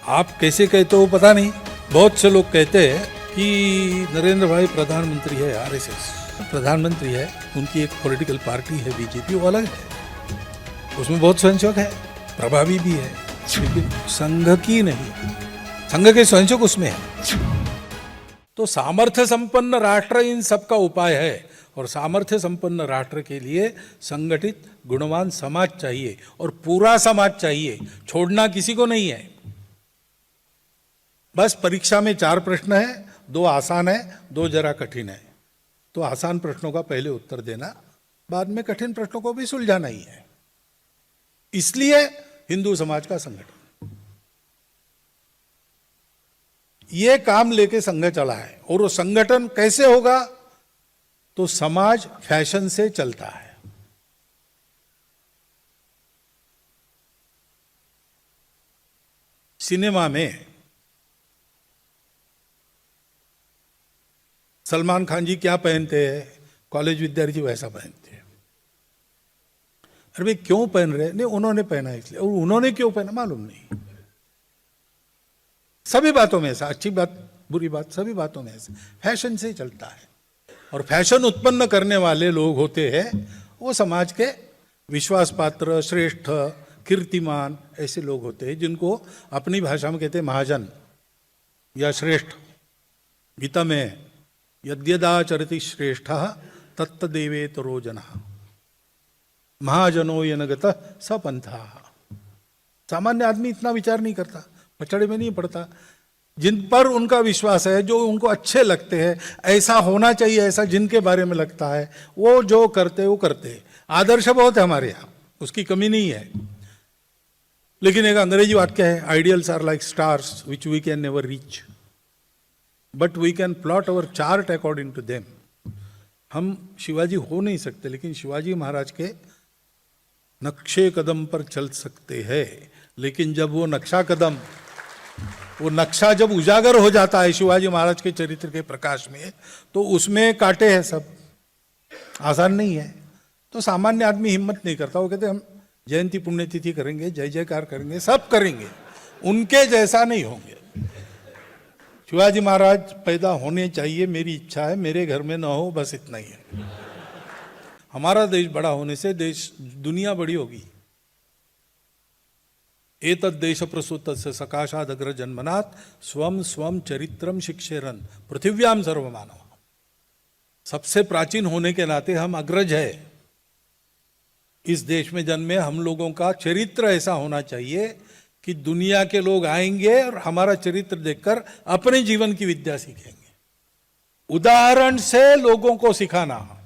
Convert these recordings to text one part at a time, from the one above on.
आप कैसे कहते हो पता नहीं। बहुत से लोग कहते हैं कि नरेंद्र भाई प्रधानमंत्री है, आरएसएस प्रधानमंत्री है, उनकी एक पॉलिटिकल पार्टी है बीजेपी, वो अलग है, उसमें बहुत स्वयंसेवक है, प्रभावी भी है, लेकिन संघ की नहीं, संघ के स्वयंसेवक उसमें है। तो सामर्थ्य संपन्न राष्ट्र इन सब का उपाय है, और सामर्थ्य संपन्न राष्ट्र के लिए संगठित गुणवान समाज चाहिए, और पूरा समाज चाहिए, छोड़ना किसी को नहीं है। बस परीक्षा में 4 प्रश्न है, 2 आसान है, 2 जरा कठिन है। तो आसान प्रश्नों का पहले उत्तर देना, बाद में कठिन प्रश्नों को भी सुलझाना ही है। इसलिए हिंदू समाज का संगठन ये काम लेके संघ चला है। और वो संगठन कैसे होगा? तो समाज फैशन से चलता है। सिनेमा में सलमान खान जी क्या पहनते हैं, कॉलेज विद्यार्थी वैसा पहनते हैं। अरे भाई क्यों पहन रहे? नहीं, उन्होंने पहना इसलिए। और उन्होंने क्यों पहना मालूम नहीं। सभी बातों में ऐसा, अच्छी बात बुरी बात, सभी बातों में ऐसा फैशन से चलता है। और फैशन उत्पन्न करने वाले लोग होते हैं वो समाज के विश्वास पात्र, श्रेष्ठ, कीर्तिमान ऐसे लोग होते हैं, जिनको अपनी भाषा में कहते हैं महाजन या श्रेष्ठ। गीता में यद्यदाचरति श्रेष्ठः तत्तदेवेतरो जनः महाजनो येन गतः स पंथः। सामान्य आदमी इतना विचार नहीं करता, पचड़े में नहीं पड़ता। जिन पर उनका विश्वास है, जो उनको अच्छे लगते हैं, ऐसा होना चाहिए, ऐसा जिनके बारे में लगता है, वो जो करते वो करते। आदर्श बहुत है हमारे यहाँ, उसकी कमी नहीं है। लेकिन एक अंग्रेजी वाक्य है, ideals are like stars which we can never reach but we can plot our chart according to them. हम शिवाजी हो नहीं सकते, लेकिन शिवाजी महाराज के नक्शे कदम पर चल सकते हैं। लेकिन जब वो नक्शा जब उजागर हो जाता है शिवाजी महाराज के चरित्र के प्रकाश में, तो उसमें कांटे हैं, सब आसान नहीं है। तो सामान्य आदमी हिम्मत नहीं करता, वो कहते हम जयंती पुण्यतिथि करेंगे, जय जयकार करेंगे, सब करेंगे, उनके जैसा नहीं होंगे। शिवाजी महाराज पैदा होने चाहिए, मेरी इच्छा है, मेरे घर में ना हो, बस इतना ही है। हमारा देश बड़ा होने से दुनिया बड़ी होगी। एतद् देश प्रसूतस्य सकाशाद अग्र जन्मनात् स्वम स्वम चरित्रम शिक्षेरन पृथिव्याम सर्वमानव। सबसे प्राचीन होने के नाते हम अग्रज है। इस देश में जन्मे हम लोगों का चरित्र ऐसा होना चाहिए कि दुनिया के लोग आएंगे और हमारा चरित्र देखकर अपने जीवन की विद्या सीखेंगे। उदाहरण से लोगों को सिखाना।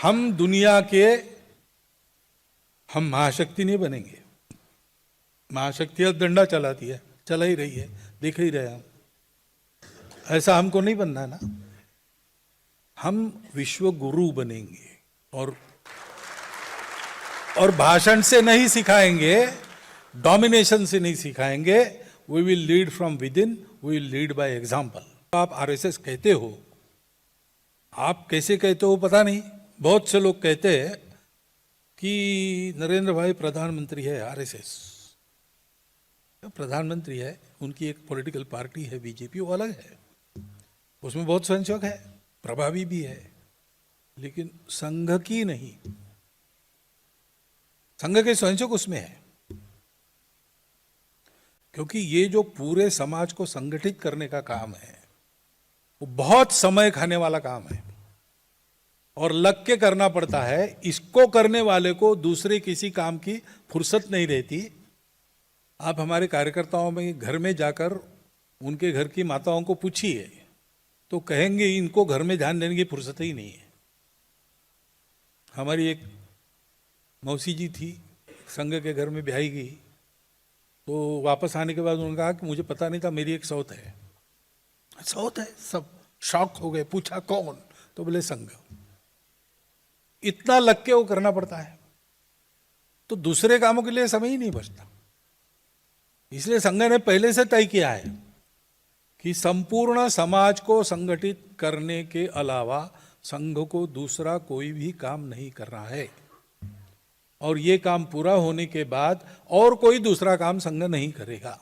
हम दुनिया के, हम महाशक्ति नहीं बनेंगे। महाशक्ति अब डंडा चलाती है, चला ही रही है, देख ही रहे हम। ऐसा हमको नहीं बनना है ना। हम विश्व गुरु बनेंगे, और भाषण से नहीं सिखाएंगे, डोमिनेशन से नहीं सिखाएंगे। We will lead from within, we will lead by example. आप आरएसएस कहते हो, आप कैसे कहते हो पता नहीं। बहुत से लोग कहते हैं कि नरेंद्र भाई प्रधानमंत्री है, आरएसएस प्रधानमंत्री है, उनकी एक पॉलिटिकल पार्टी है बीजेपी, वो अलग है, उसमें बहुत स्वयंसेवक है, प्रभावी भी है, लेकिन संघ की नहीं, संघ के स्वयंसेवक उसमें है। क्योंकि ये जो पूरे समाज को संगठित करने का काम है, वो बहुत समय खाने वाला काम है, और लग के करना पड़ता है। इसको करने वाले को दूसरे किसी काम की फुर्सत नहीं रहती। आप हमारे कार्यकर्ताओं में घर में जाकर उनके घर की माताओं को पूछिए, तो कहेंगे इनको घर में ध्यान देने की फुर्सत ही नहीं है। हमारी एक मौसी जी थी, संघ के घर में ब्याही गई, तो वापस आने के बाद उन्होंने कहा कि मुझे पता नहीं था मेरी एक सौत है। सौत है? सब शॉक हो गए, पूछा कौन? तो बोले संघ। इतना लग के वो करना पड़ता है, तो दूसरे कामों के लिए समय ही नहीं बचता। इसलिए संघ ने पहले से तय किया है कि संपूर्ण समाज को संगठित करने के अलावा संघ को दूसरा कोई भी काम नहीं करना है। और ये काम पूरा होने के बाद और कोई दूसरा काम संघ नहीं करेगा।